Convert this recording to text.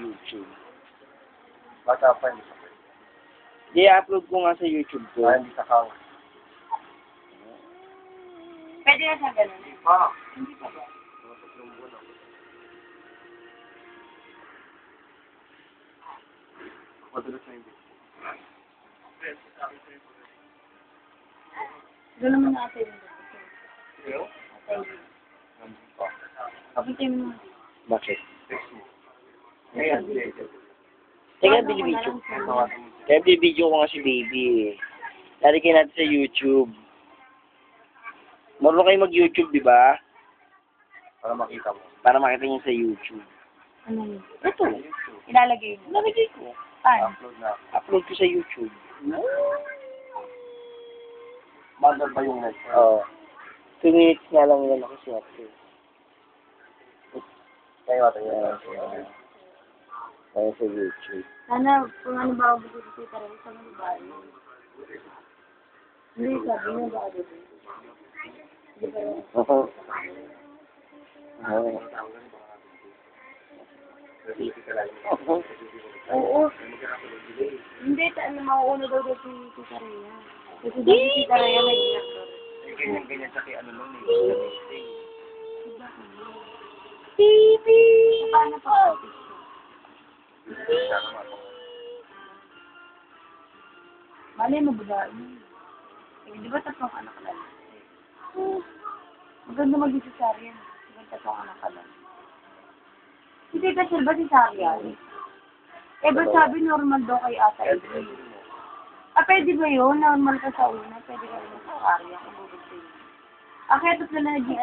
YouTube. Bata pa, hindi sa pwede. I-upload ko nga sa YouTube ko. Hindi sa kang. Pwede na sa ganun. Hindi pa ba? Madalas na hindi. Doon naman natin. Iyo? Kapatid mo. Bakit? Ngayon, Teka, binibidyo. Kaya binibidyo ko nga si baby eh. Lalagyan natin sa YouTube. Marunong kayo mag-YouTube, di ba? para makita mo. Para makita niyo sa YouTube. Ano yun? Ito. Ilalagay mo. Lalagay ko. Paano? Upload na. Upload ko sa YouTube. Mandal ba yung net? Oo. 2 minutes nga lang yan ako siya. Kayo ata Kaya sa YouTube. Sana, kung ano ba ako gusto ko rin, sa mga bahay. Hindi, sabi mo ba ako dito? Hindi ba yun? Oo. Oo. Hindi, mauuna daw si Tita Rhea. Kasi daw si Tita Rhea may director. Ganyan sa kay ano nun eh. Pipi! Paano pa? Malay mo ba? Di ba tatlong anak lang? Maganda mag-isisaryan. Maganda tatlong anak ka lang. Hindi kasi ba si Saryan? Eh ba sabi normal daw kay Ata Edwin? Ah, pwede ba yun? Normal ka sa una? Pwede ka rin sa Saryan? Ah, kaya ito na naging